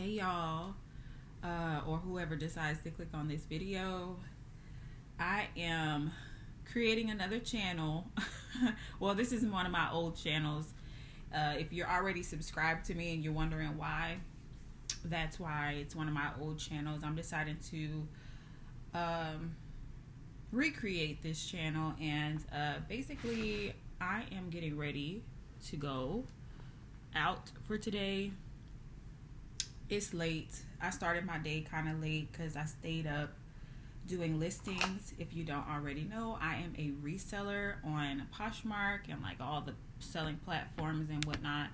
Hey y'all, or whoever decides to click on this video. I am creating another channel. Well, this is one of my old channels. If you're already subscribed to me and you're wondering why, that's why. It's one of my old channels. I'm deciding to recreate this channel, and basically I am getting ready to go out for today. It's late. I started my day kind of late because I stayed up doing listings. If you don't already know, I am a reseller on Poshmark and like all the selling platforms and whatnot.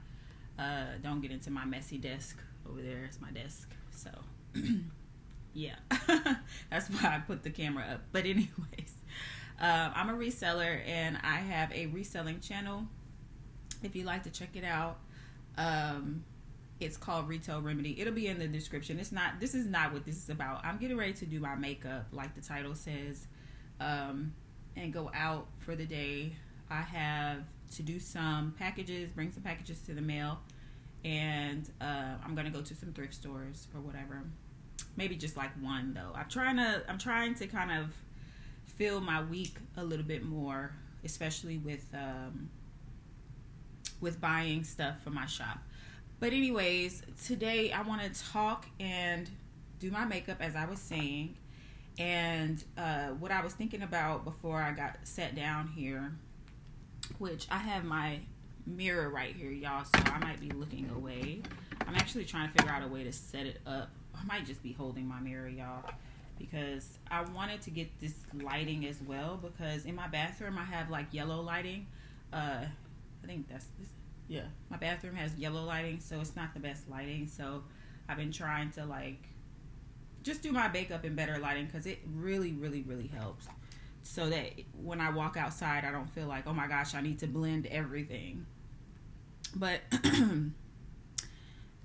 Don't get into my messy desk over there. It's my desk. So yeah, that's why I put the camera up. But anyways, I'm a reseller and I have a reselling channel. If you'd like to check it out, it's called Retail Remedy. It'll be in the description. This is not what this is about. I'm getting ready to do my makeup, like the title says, and go out for the day. I have to do some packages, bring some packages to the mail, and I'm gonna go to some thrift stores or whatever. Maybe just like one though. I'm trying to kind of fill my week a little bit more, especially with buying stuff for my shop. But anyways, today I want to talk and do my makeup, as I was saying. And what I was thinking about before I sat down here, which I have my mirror right here, y'all, so I might be looking away. I'm actually trying to figure out a way to set it up. I might just be holding my mirror, y'all, because I wanted to get this lighting as well, because in my bathroom I have like yellow lighting. I think that's this. Yeah, my bathroom has yellow lighting, so it's not the best lighting. So I've been trying to like just do my makeup in better lighting, because it really, really, really helps. So that when I walk outside, I don't feel like, oh my gosh, I need to blend everything. But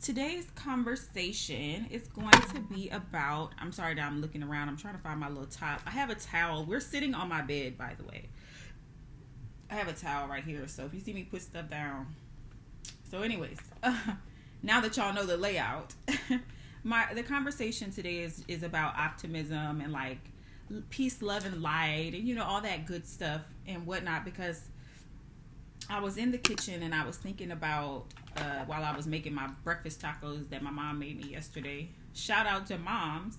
today's conversation is going to be about, I'm sorry that I'm looking around. I'm trying to find my little top. I have a towel. We're sitting on my bed, by the way. I have a towel right here, so if you see me put stuff down. So anyways, now that y'all know the layout, the conversation today is about optimism and like peace, love, and light, and you know, all that good stuff and whatnot, because I was in the kitchen and I was thinking about while I was making my breakfast tacos that my mom made me yesterday. Shout out to moms.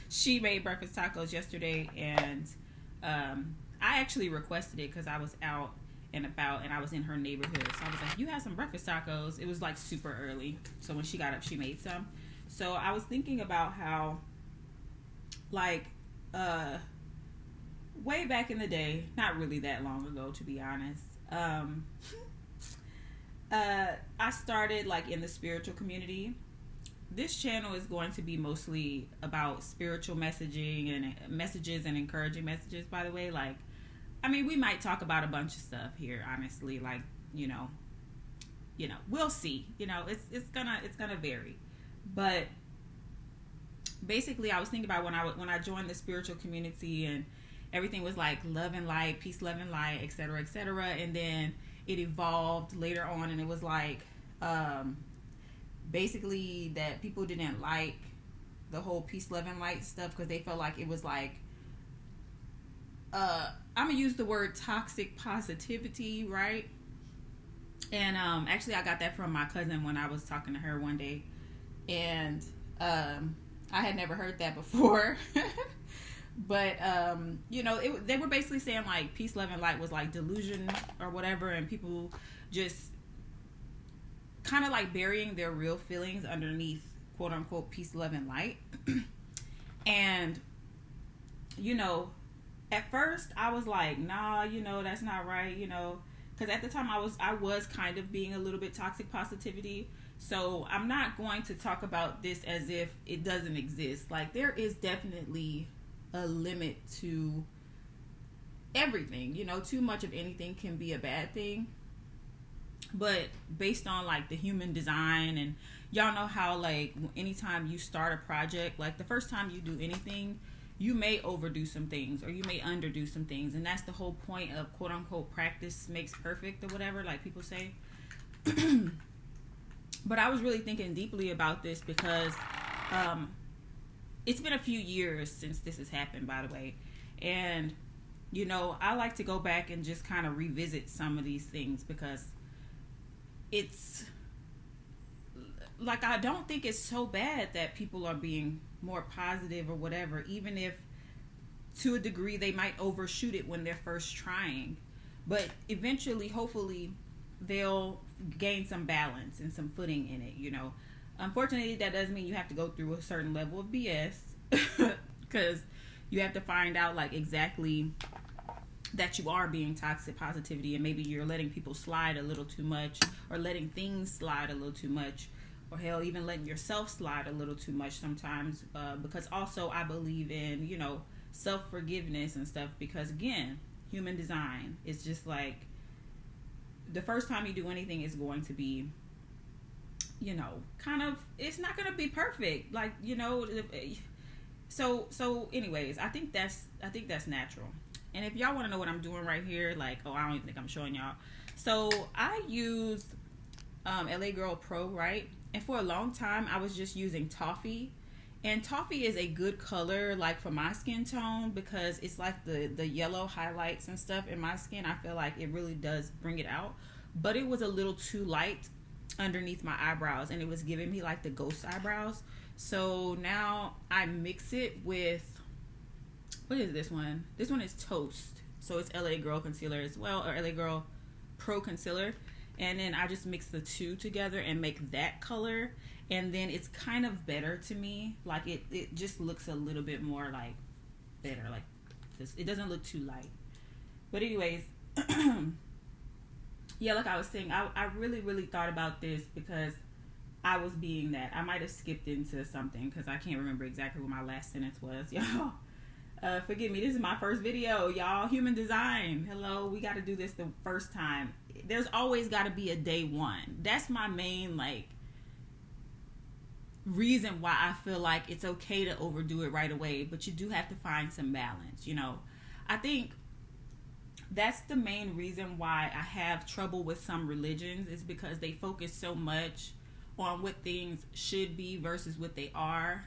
She made breakfast tacos yesterday, and I actually requested it because I was out and about and I was in her neighborhood. So I was like, you have some breakfast tacos. It was like super early. So when she got up, she made some. So I was thinking about how like way back in the day, not really that long ago to be honest, I started like in the spiritual community. This channel is going to be mostly about spiritual messaging and messages and encouraging messages, by the way. Like, I mean, we might talk about a bunch of stuff here, honestly, like, you know, we'll see, you know, it's gonna vary. But basically I was thinking about when I joined the spiritual community, and everything was like love and light, peace, love and light, etc., etc. And then it evolved later on, and it was like, basically that people didn't like the whole peace, love, and light stuff because they felt like it was like, I'm gonna use the word toxic positivity, right? And actually I got that from my cousin when I was talking to her one day, and I had never heard that before. But you know, they were basically saying like peace, love, and light was like delusion or whatever, and people just kind of like burying their real feelings underneath quote unquote peace, love, and light. And you know, at first I was like, nah, you know, that's not right, you know, because at the time I was kind of being a little bit toxic positivity. So I'm not going to talk about this as if it doesn't exist. Like, there is definitely a limit to everything, you know. Too much of anything can be a bad thing. But based on like the human design, and y'all know how like anytime you start a project, like the first time you do anything, you may overdo some things or you may underdo some things, and that's the whole point of quote unquote practice makes perfect or whatever, like people say. But I was really thinking deeply about this because it's been a few years since this has happened, by the way. And, I like to go back and just kind of revisit some of these things because it's like, I don't think it's so bad that people are being more positive or whatever, even if to a degree they might overshoot it when they're first trying. But eventually, hopefully, they'll gain some balance and some footing in it, Unfortunately, that does mean you have to go through a certain level of BS because you have to find out like exactly that you are being toxic positivity, and maybe you're letting people slide a little too much, or letting things slide a little too much, or hell, even letting yourself slide a little too much sometimes, because also I believe in, self-forgiveness and stuff, because again, human design is just like the first time you do anything is going to be, kind of, it's not going to be perfect, like, so anyways, I think that's natural. And if y'all want to know what I'm doing right here, like, I don't even think I'm showing y'all. So I use LA Girl Pro, right? And for a long time, I was just using toffee. And toffee is a good color, like, for my skin tone, because it's like the yellow highlights and stuff in my skin. I feel like it really does bring it out. But it was a little too light underneath my eyebrows, and it was giving me like the ghost eyebrows. So now I mix it with, what is this one? This one is Toast. So it's LA Girl Concealer as well, or LA Girl Pro Concealer. And then I just mix the two together and make that color. And then it's kind of better to me. Like it just looks a little bit more like better. Like this. It doesn't look too light. But anyways, yeah, like I was saying, I really, really thought about this because I was being that. I might have skipped into something because I can't remember exactly what my last sentence was, y'all. Forgive me, this is my first video, y'all. Human design. Hello, we got to do this the first time. There's always got to be a day one. That's my main, like, reason why I feel like it's okay to overdo it right away, but you do have to find some balance, I think that's the main reason why I have trouble with some religions, is because they focus so much on what things should be versus what they are.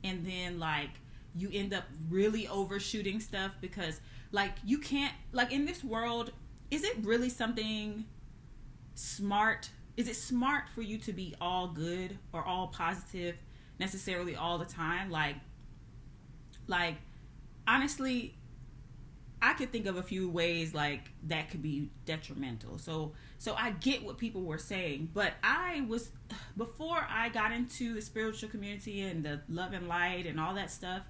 And then, like, you end up really overshooting stuff because, like, you can't, like, in this world, is it really something smart? Is it smart for you to be all good or all positive necessarily all the time? Like honestly, I could think of a few ways like that could be detrimental. So I get what people were saying, but before I got into the spiritual community and the love and light and all that stuff,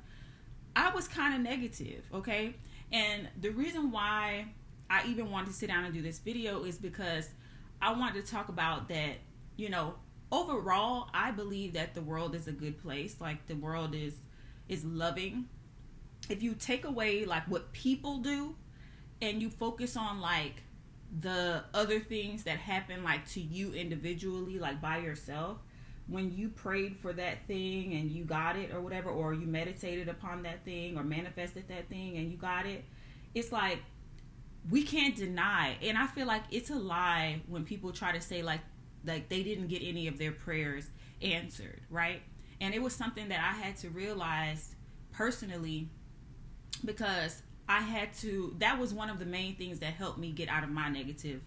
I was kind of negative, okay? And the reason why I even wanted to sit down and do this video is because I wanted to talk about that, overall, I believe that the world is a good place. Like, the world is loving. If you take away, like, what people do and you focus on, like, the other things that happen, like, to you individually, like, by yourself, when you prayed for that thing and you got it or whatever, or you meditated upon that thing or manifested that thing and you got it, it's like, we can't deny. And I feel like it's a lie when people try to say like they didn't get any of their prayers answered, right? And it was something that I had to realize personally, because that was one of the main things that helped me get out of my negative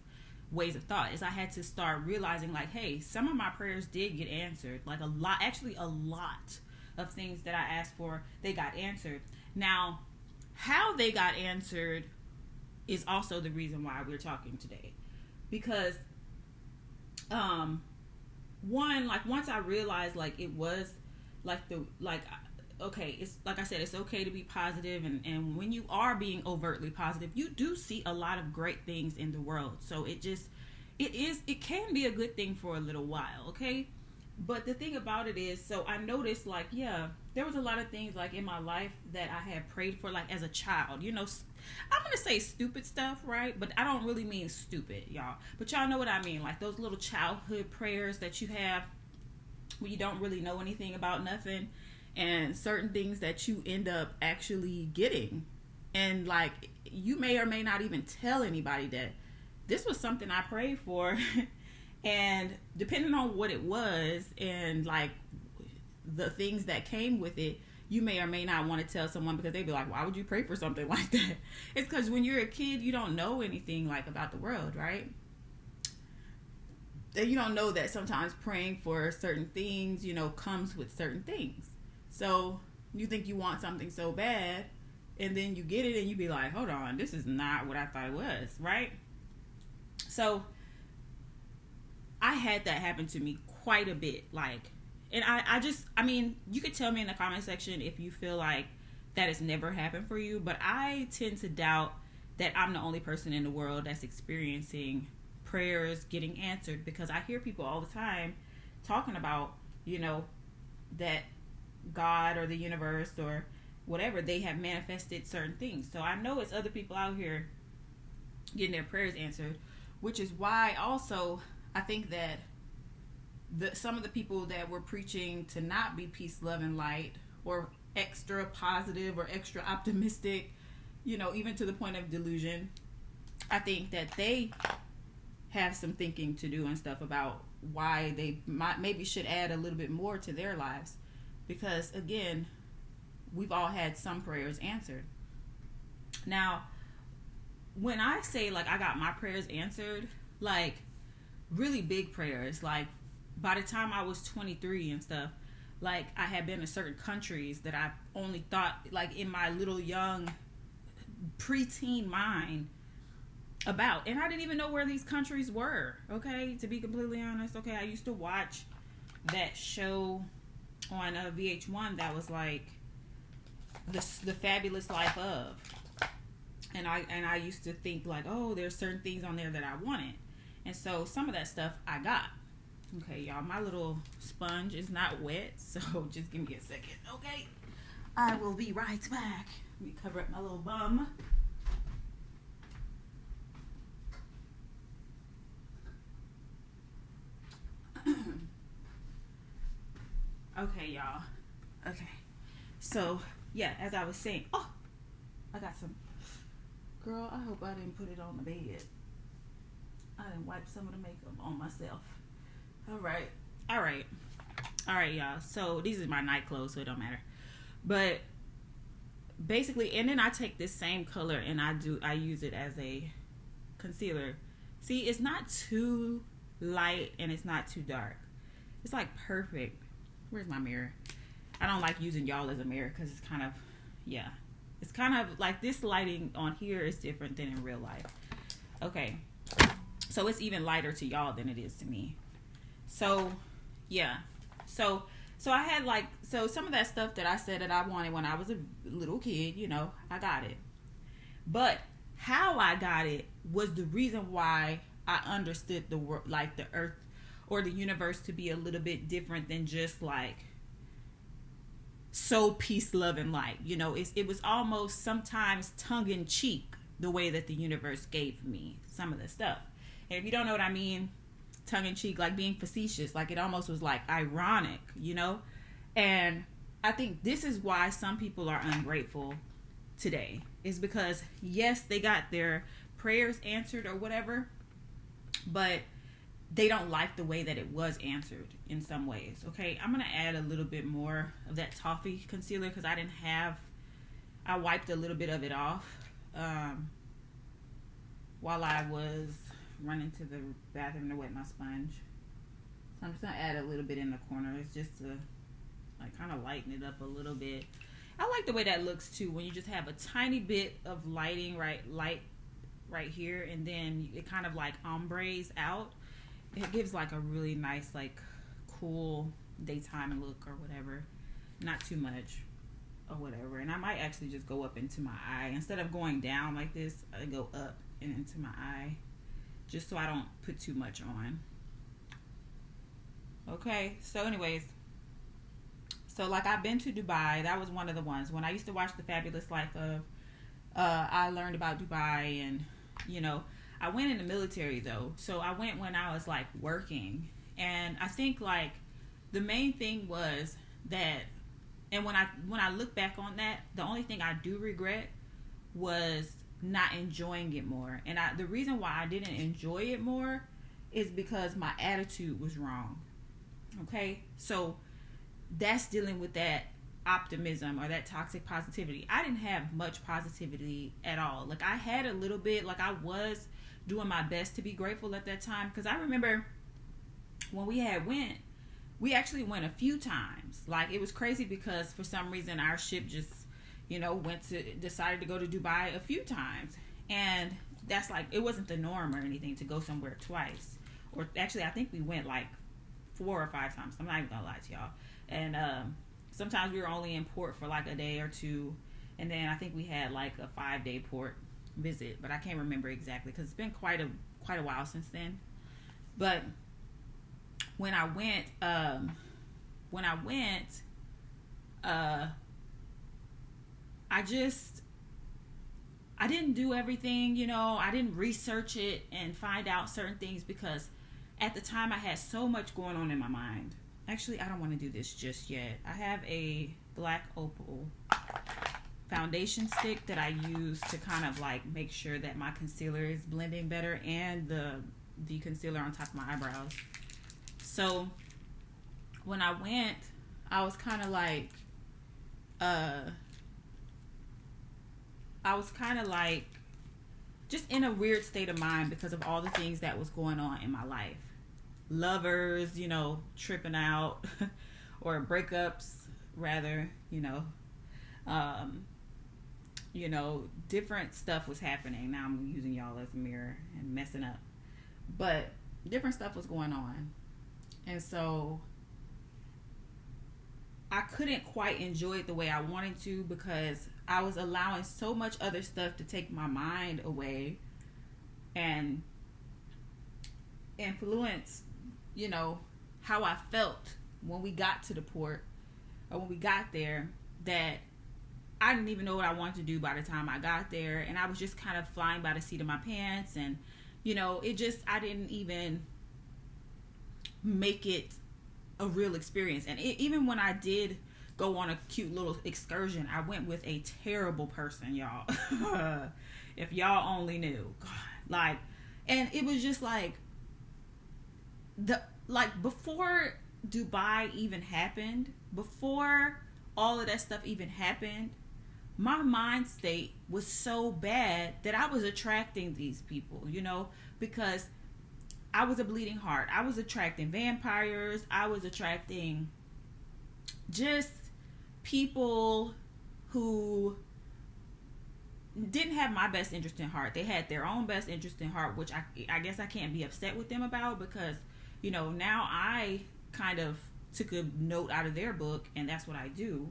ways of thought, is I had to start realizing, like, hey, some of my prayers did get answered. Like, a lot of things that I asked for, they got answered. Now, how they got answered is also the reason why we're talking today. Because one, like, once I realized, like, it was okay, it's like I said, it's okay to be positive, and when you are being overtly positive, you do see a lot of great things in the world. So it can be a good thing for a little while, okay? But the thing about it is, so I noticed, like, yeah, there was a lot of things, like, in my life that I had prayed for, like, as a child, I'm going to say stupid stuff, right? But I don't really mean stupid, y'all. But y'all know what I mean, like those little childhood prayers that you have when you don't really know anything about nothing, and certain things that you end up actually getting. And, like, you may or may not even tell anybody that this was something I prayed for And depending on what it was and like the things that came with it, you may or may not want to tell someone, because they'd be like, why would you pray for something like that? It's because when you're a kid, you don't know anything like about the world, right? And you don't know that sometimes praying for certain things, you know, comes with certain things. So you think you want something so bad, and then you get it and you be like, hold on, this is not what I thought it was, right? So I had that happen to me quite a bit. Like, and I mean, you could tell me in the comment section if you feel like that has never happened for you, but I tend to doubt that I'm the only person in the world that's experiencing prayers getting answered, because I hear people all the time talking about, you know, that God or the universe or whatever, they have manifested certain things. So I know it's other people out here getting their prayers answered, which is why also I think that some of the people that were preaching to not be peace, love, and light, or extra positive or extra optimistic, you know, even to the point of delusion, I think that they have some thinking to do and stuff about why they maybe should add a little bit more to their lives. Because again, we've all had some prayers answered. Now, when I say like I got my prayers answered, like really big prayers, like by the time I was 23 and stuff, like I had been to certain countries that I only thought, like in my little young preteen mind, about, and I didn't even know where these countries were. Okay, to be completely honest. Okay, I used to watch that show on VH1 that was like the Fabulous Life of, and I used to think like, oh, there's certain things on there that I wanted, and so some of that stuff I got. Okay, y'all, my little sponge is not wet, so just give me a second. Okay, I will be right back. Let me cover up my little bum. Okay, y'all. Okay. So, yeah, as I was saying, oh, I got some. Girl, I hope I didn't put it on the bed. I didn't wipe some of the makeup on myself. All right, y'all. So, these are my night clothes, so it don't matter. But, basically, and then I take this same color and I use it as a concealer. See, it's not too light and it's not too dark. It's like perfect. Where's my mirror? I don't like using y'all as a mirror because it's kind of, yeah. It's kind of like this lighting on here is different than in real life. Okay. So it's even lighter to y'all than it is to me. So, yeah. So I had like, so some of that stuff that I said that I wanted when I was a little kid, you know, I got it. But how I got it was the reason why I understood the world, like the earth or the universe, to be a little bit different than just like so peace, love, and light. You know, it was almost sometimes tongue-in-cheek the way that the universe gave me some of the stuff. And if you don't know what I mean, tongue-in-cheek, like being facetious, like it almost was like ironic, you know? And I think this is why some people are ungrateful today, is because yes, they got their prayers answered or whatever, but they don't like the way that it was answered in some ways. Okay, I'm going to add a little bit more of that toffee concealer because I wiped a little bit of it off while I was running to the bathroom to wet my sponge. So I'm just going to add a little bit in the corners just to like kind of lighten it up a little bit. I like the way that looks too, when you just have a tiny bit of light right here, and then it kind of like ombres out. It gives like a really nice, like cool daytime look or whatever. Not too much or whatever. And I might actually just go up into my eye. Instead of going down like this, I go up and into my eye, just so I don't put too much on. Okay, so anyways, so like I've been to Dubai. That was one of the ones. When I used to watch The Fabulous Life of, I learned about Dubai, and you know, I went in the military though. So I went when I was like working. And I think like the main thing was that, and when I look back on that, the only thing I do regret was not enjoying it more. And the reason why I didn't enjoy it more is because my attitude was wrong. Okay, so that's dealing with that optimism or that toxic positivity. I didn't have much positivity at all. Like, I had a little bit, like, I was doing my best to be grateful at that time, because I remember when we actually went a few times. Like, it was crazy because for some reason our ship just, decided to go to Dubai a few times. And that's like, it wasn't the norm or anything to go somewhere twice. Or actually, I think we went like 4 or 5 times. I'm not even gonna lie to y'all. And sometimes we were only in port for like a day or two. And then I think we had like a 5-day port visit, but I can't remember exactly because it's been quite a while since then. But when I went, I didn't do everything, I didn't research it and find out certain things because at the time I had so much going on in my mind. Actually, I don't want to do this just yet. I have a black opal foundation stick that I use to kind of like make sure that my concealer is blending better and the concealer on top of my eyebrows. So when I went, I was kind of like, just in a weird state of mind because of all the things that was going on in my life. Lovers, tripping out or breakups rather, different stuff was happening. Now I'm using y'all as a mirror and messing up, but different stuff was going on. And so I couldn't quite enjoy it the way I wanted to because I was allowing so much other stuff to take my mind away and influence, how I felt when we got to the port or when we got there, that I didn't even know what I wanted to do by the time I got there. And I was just kind of flying by the seat of my pants. And, I didn't even make it a real experience. And even when I did go on a cute little excursion, I went with a terrible person, y'all. If y'all only knew. God, and it was just before Dubai even happened, before all of that stuff even happened, my mind state was so bad that I was attracting these people, because I was a bleeding heart. I was attracting vampires. I was attracting just people who didn't have my best interest in heart. They had their own best interest in heart, which I guess I can't be upset with them about because, now I kind of took a note out of their book and that's what I do.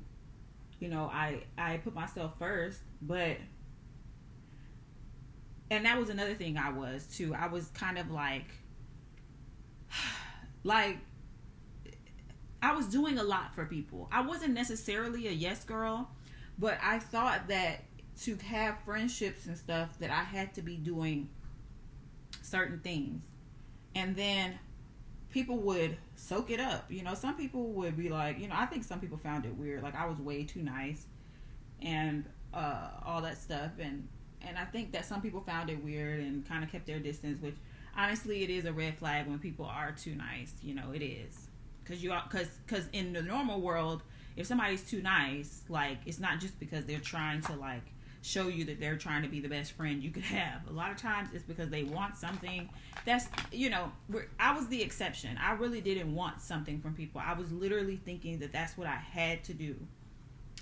I put myself first, and that was another thing I was too. I was kind of like I was doing a lot for people. I wasn't necessarily a yes girl, but I thought that to have friendships and stuff that I had to be doing certain things. And then people would soak it up. Some people would be like, I think some people found it weird. Like I was way too nice and all that stuff. And I think that some people found it weird and kind of kept their distance, which honestly, it is a red flag when people are too nice. It is. Because in the normal world, if somebody's too nice, it's not just because they're trying to show you that they're trying to be the best friend you could have. A lot of times it's because they want something that's, I was the exception. I really didn't want something from people. I was literally thinking that that's what I had to do.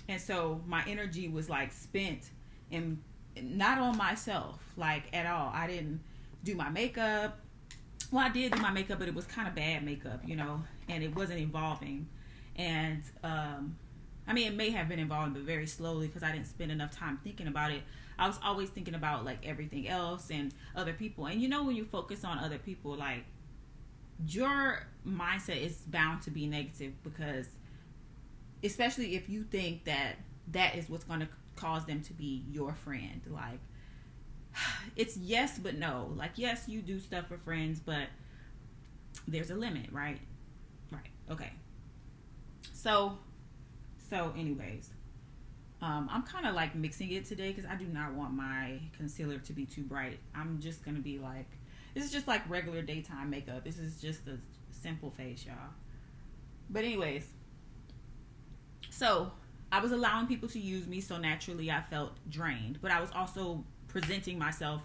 And so my energy was spent and not on myself, at all. I didn't do my makeup. Well, I did do my makeup, but it was kind of bad makeup, and it wasn't evolving. And, it may have been evolving, but very slowly because I didn't spend enough time thinking about it. I was always thinking about everything else and other people. And when you focus on other people, your mindset is bound to be negative because, especially if you think that is what's going to cause them to be your friend. It's yes, but no. Yes, you do stuff for friends, but there's a limit, right? Right. Okay. So anyways, I'm kind of mixing it today because I do not want my concealer to be too bright. I'm just going to be This is just like regular daytime makeup. This is just a simple face, y'all. But anyways, so I was allowing people to use me, so naturally I felt drained. But I was also presenting myself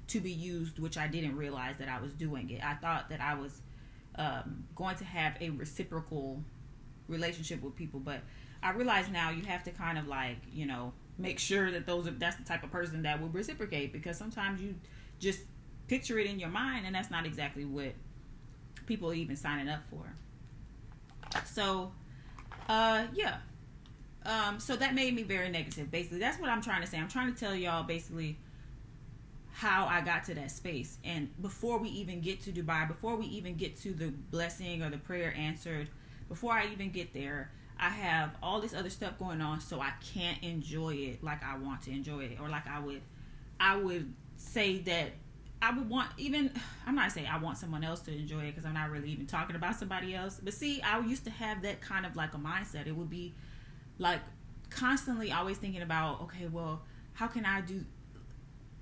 to be used, which I didn't realize that I was doing it. I thought that I was going to have a reciprocal relationship with people, but I realize now you have to kind of like, make sure that that's the type of person that will reciprocate, because sometimes you just picture it in your mind and that's not exactly what people are even signing up for. So so that made me very negative. Basically, that's what I'm trying to say. I'm trying to tell y'all basically how I got to that space. And before we even get to Dubai, before we even get to the blessing or the prayer answered, before I even get there, I have all this other stuff going on, so I can't enjoy it like I want to enjoy it, or like I would say that I would want, even, I'm not saying I want someone else to enjoy it, because I'm not really even talking about somebody else. But see, I used to have that kind of like a mindset. It would be like constantly always thinking about, okay, well, how can I do,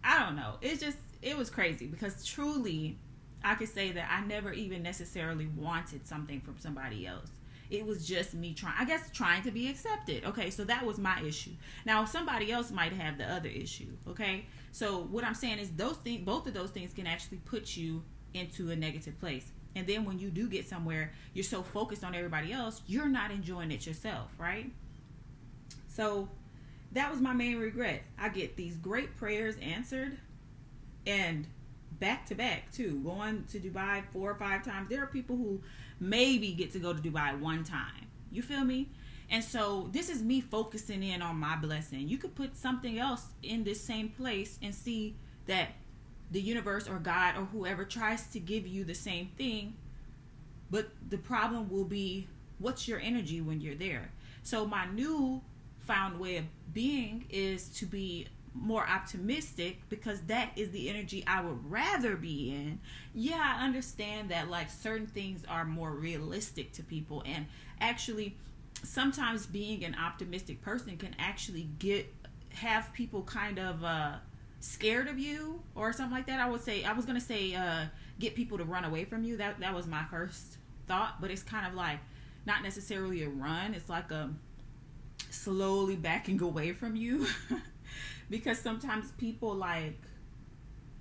I don't know. It was crazy, because truly I could say that I never even necessarily wanted something from somebody else. It was just me trying to be accepted. Okay, so that was my issue. Now somebody else might have the other issue. Okay, so what I'm saying is both of those things can actually put you into a negative place. And then when you do get somewhere, you're so focused on everybody else, you're not enjoying it yourself, right? So that was my main regret. I get these great prayers answered, and back to back too, going to Dubai 4 or 5 times. There are people who maybe get to go to Dubai one time. You feel me? And so this is me focusing in on my blessing. You could put something else in this same place and see that the universe or God or whoever tries to give you the same thing, but the problem will be, what's your energy when you're there? So my new found way of being is to be more optimistic, because that is the energy I would rather be in. Yeah, I understand that like certain things are more realistic to people, and actually sometimes being an optimistic person can actually have people kind of scared of you or something like that. I was gonna say get people to run away from you. That was my first thought, but it's kind of like not necessarily a run. It's like a slowly backing away from you. Because sometimes people, like,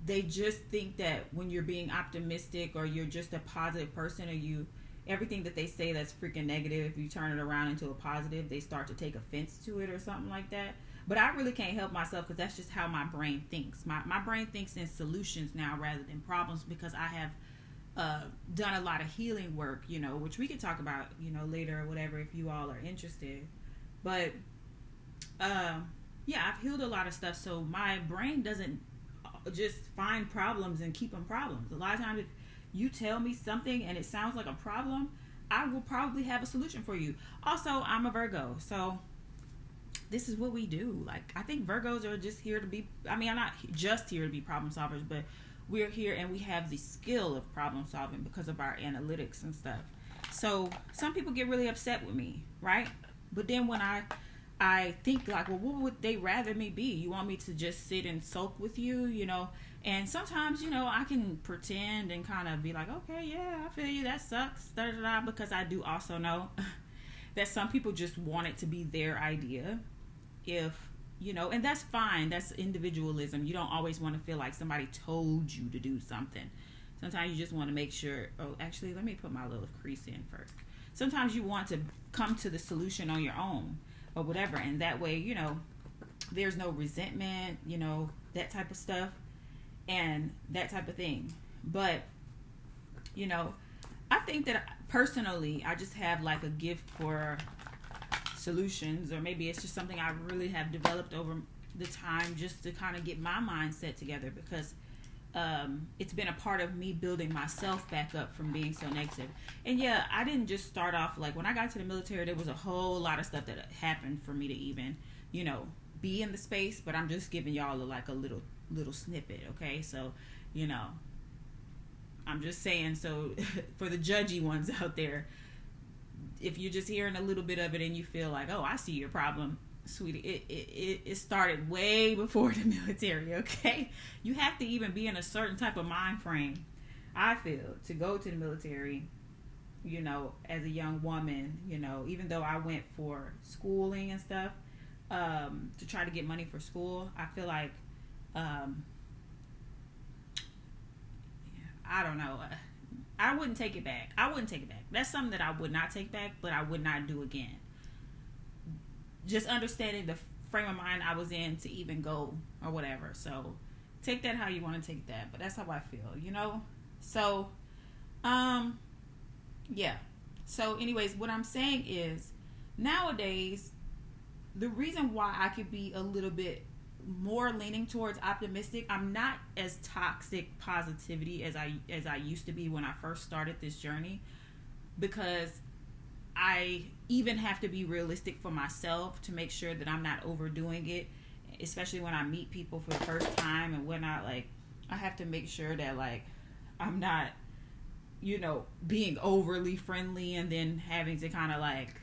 they just think that when you're being optimistic or you're just a positive person, or everything that they say that's freaking negative, if you turn it around into a positive, they start to take offense to it or something like that. But I really can't help myself, because that's just how my brain thinks. My brain thinks in solutions now rather than problems, because I have done a lot of healing work, which we could talk about, later or whatever if you all are interested. But yeah, I've healed a lot of stuff, so my brain doesn't just find problems and keep them problems. A lot of times if you tell me something and it sounds like a problem, I will probably have a solution for you. Also, I'm a Virgo, so this is what we do. Like, I think Virgos are just here to be, I'm not just here to be problem solvers, but we're here and we have the skill of problem solving because of our analytics and stuff. So some people get really upset with me, right? But then when I think like, well, what would they rather me be? You want me to just sit and sulk with you, And sometimes, I can pretend and kind of be like, okay, yeah, I feel you, that sucks, because I do also know that some people just want it to be their idea. And that's fine. That's individualism. You don't always want to feel like somebody told you to do something. Sometimes you just want to make sure, oh, actually, let me put my little crease in first. Sometimes you want to come to the solution on your own, or whatever, and that way, there's no resentment, that type of stuff and that type of thing. But I think that personally I just have like a gift for solutions, or maybe it's just something I really have developed over the time, just to kind of get my mindset together, because it's been a part of me building myself back up from being so negative. And yeah, I didn't just start off, like when I got to the military, there was a whole lot of stuff that happened for me to even, be in the space, but I'm just giving y'all a little snippet. Okay. So, I'm just saying, so for the judgy ones out there, if you're just hearing a little bit of it and you feel like, oh, I see your problem, sweetie, it started way before the military. Okay, you have to even be in a certain type of mind frame I feel, to go to the military, as a young woman, even though I went for schooling and stuff, to try to get money for school, I feel like, I don't know. I wouldn't take it back. That's something that I would not take back, but I would not do again. Just understanding the frame of mind I was in to even go or whatever. So take that how you want to take that, but that's how I feel, So, yeah. So anyways, what I'm saying is, nowadays, the reason why I could be a little bit more leaning towards optimistic, I'm not as toxic positivity as I used to be when I first started this journey, because I even have to be realistic for myself to make sure that I'm not overdoing it, especially when I meet people for the first time and whatnot. Like, I have to make sure that, like, I'm not, being overly friendly and then having to kind of like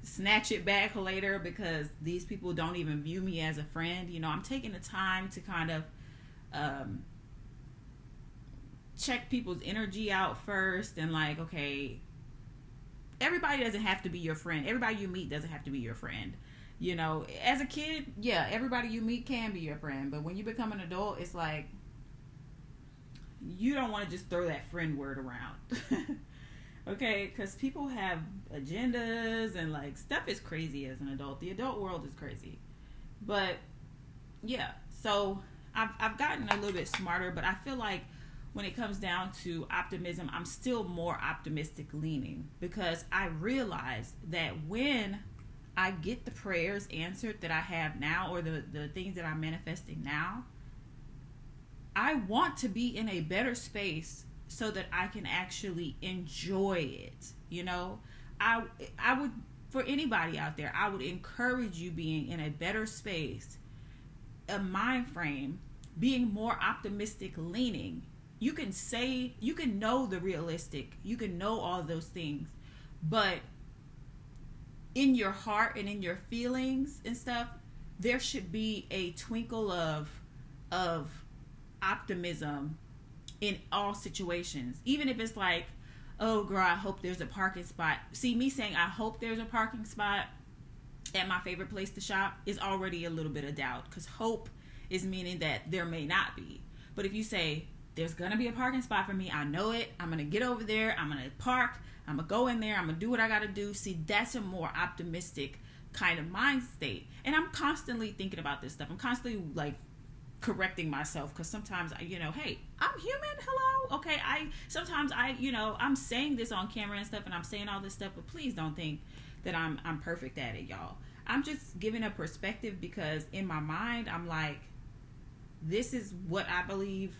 snatch it back later because these people don't even view me as a friend. I'm taking the time to kind of check people's energy out first, and like, okay, everybody doesn't have to be your friend. Everybody you meet doesn't have to be your friend. As a kid, yeah, everybody you meet can be your friend, but when you become an adult, it's like, you don't want to just throw that friend word around. Okay, because people have agendas and like stuff is crazy as an adult. The adult world is crazy. But yeah, so I've gotten a little bit smarter, but I feel like when it comes down to optimism, I'm still more optimistic leaning, because I realize that when I get the prayers answered that I have now, or the things that I'm manifesting now, I want to be in a better space so that I can actually enjoy it. I would, for anybody out there, I would encourage you being in a better space, a mind frame, being more optimistic leaning. You can know the realistic, you can know all those things, but in your heart and in your feelings and stuff, there should be a twinkle of optimism in all situations. Even if it's like, oh girl, I hope there's a parking spot. See, me saying I hope there's a parking spot at my favorite place to shop is already a little bit of doubt, because hope is meaning that there may not be. But if you say there's gonna be a parking spot for me, I know it, I'm gonna get over there, I'm gonna park, I'm gonna go in there, I'm gonna do what I gotta do. See, that's a more optimistic kind of mind state. And I'm constantly thinking about this stuff. I'm constantly like correcting myself, because sometimes hey, I'm human, hello, okay, sometimes I'm saying this on camera and stuff, and I'm saying all this stuff, but please don't think that I'm perfect at it, y'all. I'm just giving a perspective, because in my mind I'm like, this is what I believe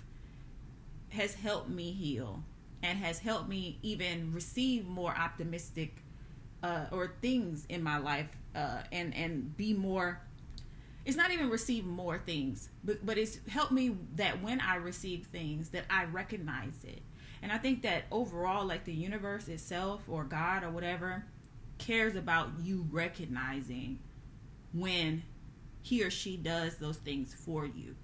has helped me heal and has helped me even receive more optimistic or things in my life, and be more. It's not even receive more things, but it's helped me that when I receive things that I recognize it. And I think that overall, like, the universe itself or God or whatever cares about you recognizing when he or she does those things for you.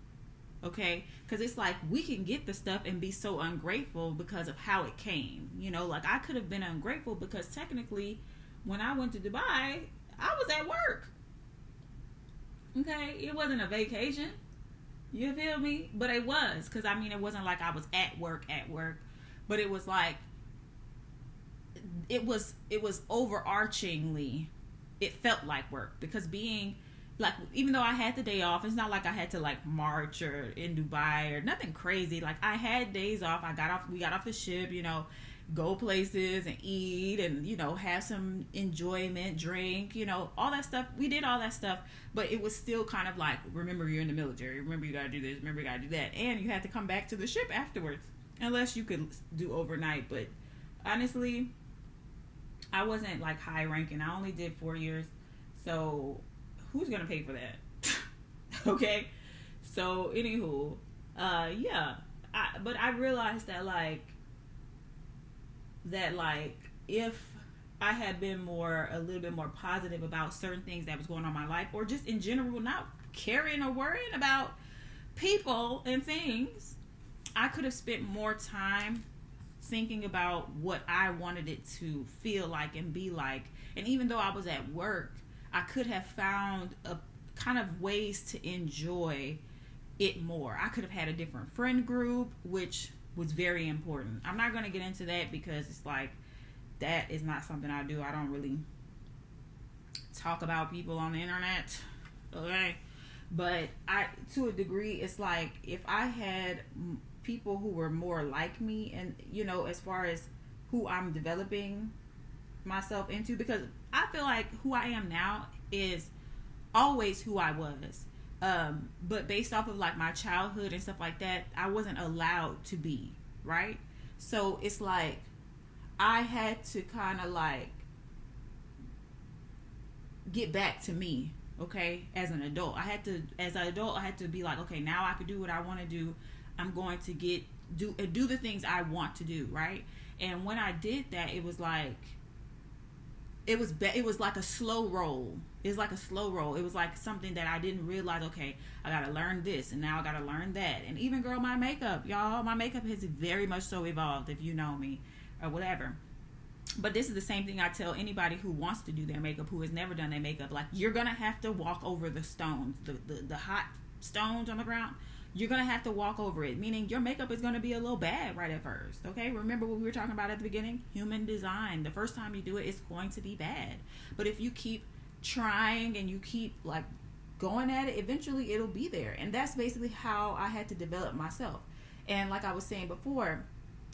Okay? Because it's like, we can get the stuff and be so ungrateful because of how it came. Like, I could have been ungrateful because technically when I went to Dubai, I was at work. Okay, it wasn't a vacation. You feel me? But it was, because it wasn't like I was at work, but it was like, it was overarchingly, it felt like work, because being like, even though I had the day off, it's not like I had to like march or in Dubai or nothing crazy. Like, I had days off. We got off the ship, go places and eat and, have some enjoyment, drink, all that stuff. We did all that stuff, but it was still kind of like, remember, you're in the military. Remember, you got to do this. Remember, you got to do that. And you had to come back to the ship afterwards, unless you could do overnight. But honestly, I wasn't like high ranking. I only did 4 years. So who's going to pay for that? Okay. So anywho, yeah. But I realized that if I had been a little bit more positive about certain things that was going on in my life, or just in general, not caring or worrying about people and things, I could have spent more time thinking about what I wanted it to feel like and be like. And even though I was at work, I could have found a kind of ways to enjoy it more. I could have had a different friend group, which was very important. I'm not going to get into that because it's like, that is not something I do. I don't really talk about people on the internet. Okay. But to a degree, it's like if I had people who were more like me, and as far as who I'm developing myself into, because I feel like who I am now is always who I was, but based off of like my childhood and stuff like that, I wasn't allowed to be, right? So it's like I had to kind of like get back to me, okay, as an adult. As an adult, I had to be like, okay, now I can do what I want to do. I'm going to do the things I want to do, right? And when I did that, it was like it was like a slow roll. It was like a slow roll. It was like something that I didn't realize, okay, I gotta learn this and now I gotta learn that. And even girl, my makeup, y'all, my makeup has very much so evolved, if you know me or whatever. But this is the same thing I tell anybody who wants to do their makeup, who has never done their makeup. Like, you're gonna have to walk over the stones, the hot stones on the ground. You're gonna have to walk over it, meaning your makeup is gonna be a little bad right at first. Okay, remember what we were talking about at the beginning? Human design. The first time you do it, it's going to be bad. But if you keep trying and you keep like going at it, eventually it'll be there. And that's basically how I had to develop myself. And like I was saying before,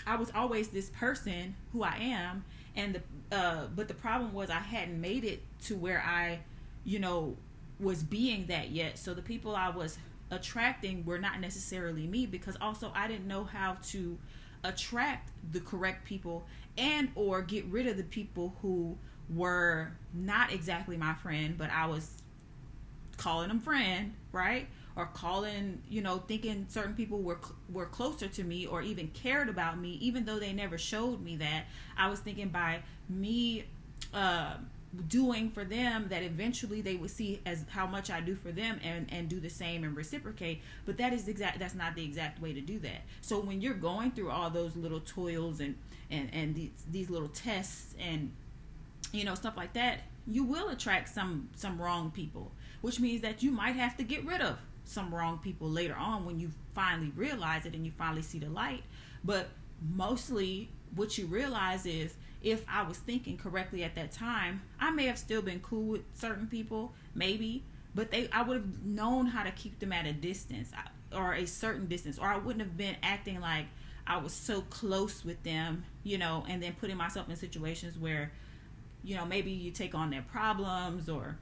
I was always this person who I am, and but the problem was I hadn't made it to where I, was being that yet. So the people I was attracting were not necessarily me, because also I didn't know how to attract the correct people and or get rid of the people who were not exactly my friend, but I was calling them friend, right? Or calling, thinking certain people were closer to me or even cared about me, even though they never showed me that. I was thinking by me doing for them that eventually they would see as how much I do for them and do the same and reciprocate. But that's not the exact way to do that. So when you're going through all those little toils and these little tests and stuff like that, you will attract some wrong people, which means that you might have to get rid of some wrong people later on when you finally realize it and you finally see the light. But mostly what you realize is, if I was thinking correctly at that time, I may have still been cool with certain people, maybe, but I would have known how to keep them at a distance or a certain distance, or I wouldn't have been acting like I was so close with them, and then putting myself in situations where, maybe you take on their problems, or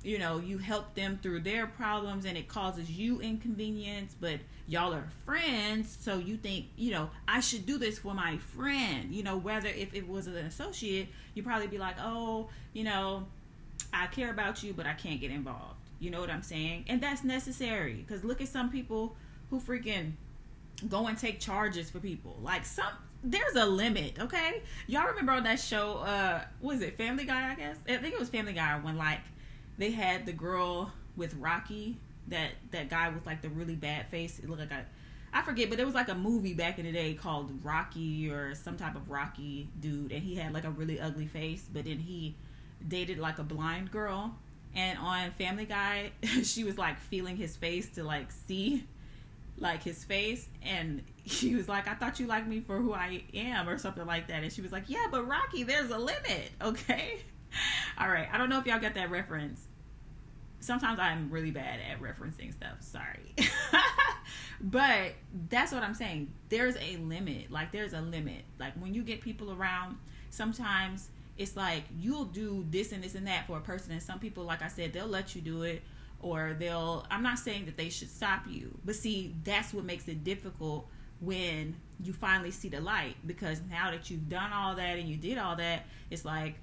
you help them through their problems and it causes you inconvenience, but y'all are friends, so you think, I should do this for my friend. Whether if it was an associate, you'd probably be like, oh, I care about you, but I can't get involved. You know what I'm saying? And that's necessary, because look at some people who freaking go and take charges for people. Like, there's a limit, okay? Y'all remember on that show, was it Family Guy, I guess? I think it was Family Guy, when like they had the girl with Rocky, that guy with like the really bad face. It looked like I forget, but there was like a movie back in the day called Rocky, or some type of Rocky dude, and he had like a really ugly face, but then he dated like a blind girl, and on Family Guy she was like feeling his face to like see like his face, and he was like, I thought you liked me for who I am, or something like that. And she was like, yeah, but Rocky, there's a limit, okay? All right, I don't know if y'all got that reference. Sometimes I'm really bad at referencing stuff, sorry. But that's what I'm saying. There's a limit. Like, there's a limit. Like, when you get people around, sometimes it's like you'll do this and this and that for a person, and some people, like I said, they'll let you do it, or I'm not saying that they should stop you, but see, that's what makes it difficult when you finally see the light, because now that you've done all that and you did all that, it's like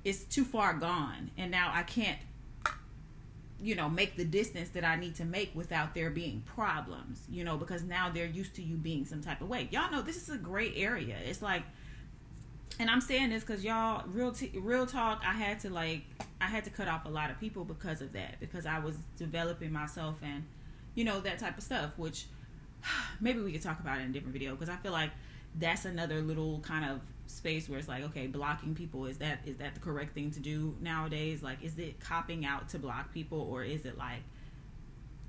it's too far gone, and now I can't make the distance that I need to make without there being problems, because now they're used to you being some type of way. Y'all know this is a gray area. It's like, and I'm saying this because y'all, real talk, I had to cut off a lot of people because of that, because I was developing myself and that type of stuff, which maybe we could talk about it in a different video, because I feel like that's another little kind of space where it's like, okay, blocking people, is that the correct thing to do nowadays? Like, is it copping out to block people, or is it like,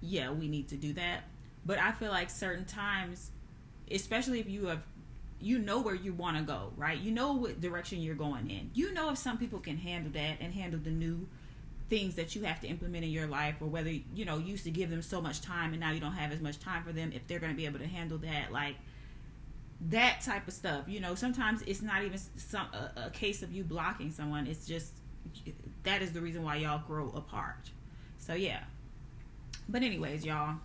yeah, we need to do that? But I feel like certain times, especially if you know where you want to go, right? You know what direction you're going in. You know if some people can handle that and handle the new things that you have to implement in your life, or whether, you know, you used to give them so much time and now you don't have as much time for them, if they're going to be able to handle that, like that type of stuff. You know, sometimes it's not even a case of you blocking someone. It's just, that is the reason why y'all grow apart. So yeah. But anyways, y'all,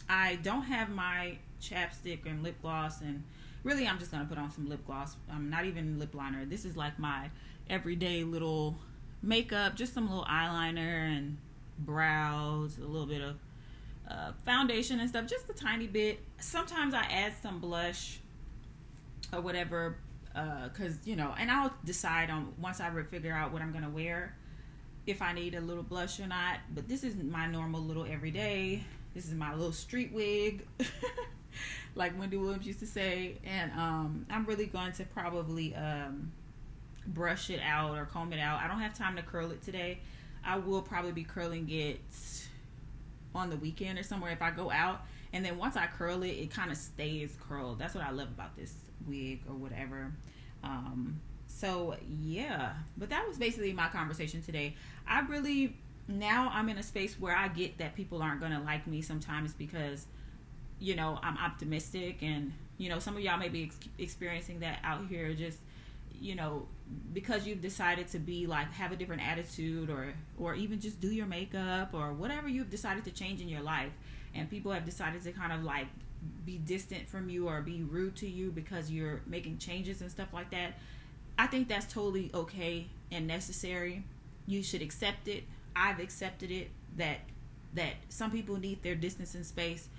I don't have my chapstick and lip gloss, and really I'm just going to put on some lip gloss. I'm not even lip liner. This is like my everyday little makeup, just some little eyeliner and brows, a little bit of foundation and stuff, just a tiny bit. Sometimes I add some blush or whatever, because, you know, and I'll decide on, once I figure out what I'm going to wear, if I need a little blush or not. But this is my normal little everyday. This is my little street wig, like Wendy Williams used to say. And I'm really going to probably brush it out or comb it out. I don't have time to curl it today. I will probably be curling it on the weekend or somewhere if I go out. And then once I curl it, it kind of stays curled. That's what I love about this wig or whatever. So yeah, but that was basically my conversation today. Now I'm in a space where I get that people aren't going to like me sometimes because, you know, I'm optimistic, and, you know, some of y'all may be experiencing that out here, just, you know, because you've decided to be like, have a different attitude, or even just do your makeup or whatever you've decided to change in your life, and people have decided to kind of like be distant from you or be rude to you because you're making changes and stuff like that. I think that's totally okay and necessary. You should accept it. I've accepted it, that some people need their distance and space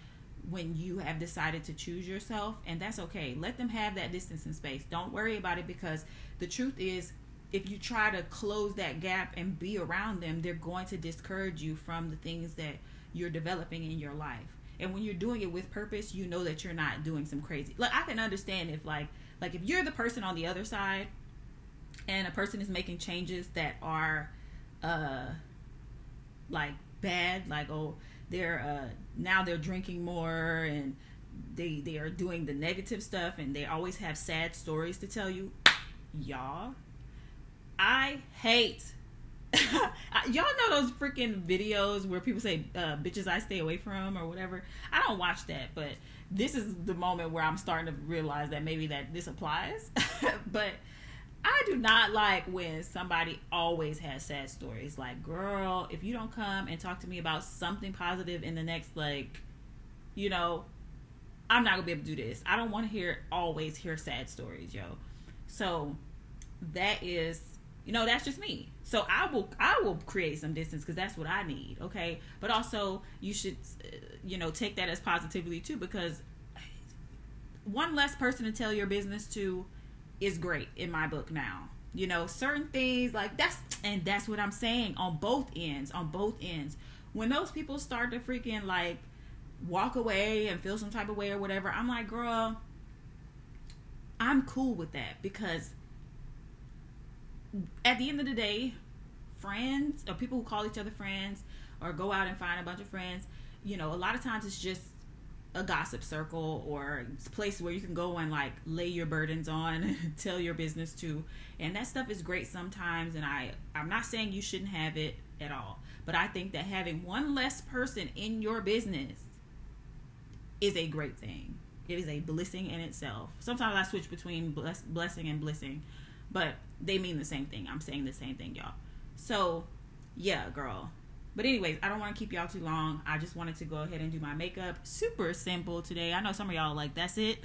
when you have decided to choose yourself, and that's okay. Let them have that distance and space. Don't worry about it, because the truth is, if you try to close that gap and be around them, they're going to discourage you from the things that you're developing in your life. And when you're doing it with purpose, you know that you're not doing some crazy. Like, I can understand if like if you're the person on the other side and a person is making changes that are like bad, like, oh, they're now they're drinking more, and they are doing the negative stuff, and they always have sad stories to tell you. Y'all, I hate y'all know those freaking videos where people say bitches I stay away from or whatever. I don't watch that, but this is the moment where I'm starting to realize that maybe that this applies. But I do not like when somebody always has sad stories. Like, girl, if you don't come and talk to me about something positive in the next, like, you know, I'm not gonna be able to do this. I don't want to always hear sad stories, yo. So that is, you know, that's just me. So I will create some distance, because that's what I need, okay? But also, you should, you know, take that as positivity too, because one less person to tell your business to is great in my book now. You know, certain things like that's what I'm saying on both ends. When those people start to freaking like walk away and feel some type of way or whatever, I'm like, girl, I'm cool with that, because at the end of the day, friends or people who call each other friends or go out and find a bunch of friends, you know, a lot of times it's just a gossip circle, or it's a place where you can go and like lay your burdens on and tell your business to, and that stuff is great sometimes. And I'm not saying you shouldn't have it at all, but I think that having one less person in your business is a great thing. It is a blessing in itself. Sometimes I switch between blessing and blissing, but they mean the same thing. I'm saying the same thing, y'all. So yeah, girl. But anyways, I don't want to keep y'all too long. I just wanted to go ahead and do my makeup. Super simple today. I know some of y'all are like, that's it.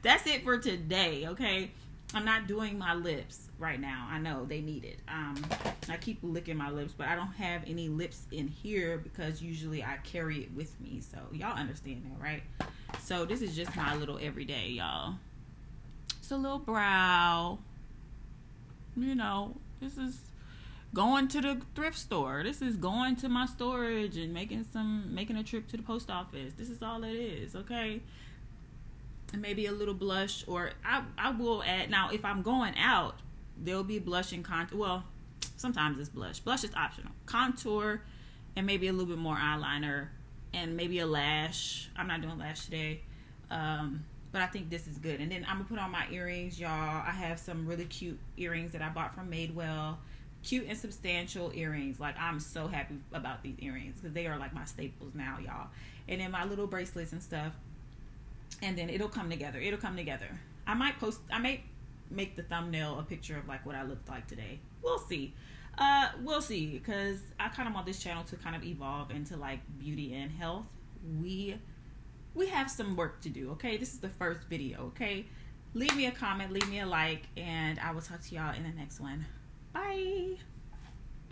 That's it for today, okay? I'm not doing my lips right now. I know they need it. I keep licking my lips, but I don't have any lips in here because usually I carry it with me. So y'all understand that, right? So this is just my little everyday, y'all. It's a little brow. You know, this is going to the thrift store. This is going to my storage and making a trip to the post office. This is all it is, okay? And maybe a little blush, or I will add, now if I'm going out, there'll be blush and contour. Well, sometimes it's blush. Blush is optional. Contour and maybe a little bit more eyeliner and maybe a lash. I'm not doing lash today. But I think this is good. And then I'm gonna put on my earrings, y'all. I have some really cute earrings that I bought from Madewell. Cute and substantial earrings. Like, I'm so happy about these earrings because they are like my staples now, y'all. And then my little bracelets and stuff. And then it'll come together. I might make the thumbnail a picture of like what I looked like today. We'll see. Because I kind of want this channel to kind of evolve into like beauty and health. We have some work to do, okay? This is the first video, okay? Leave me a comment, leave me a like, and I will talk to y'all in the next one. Bye.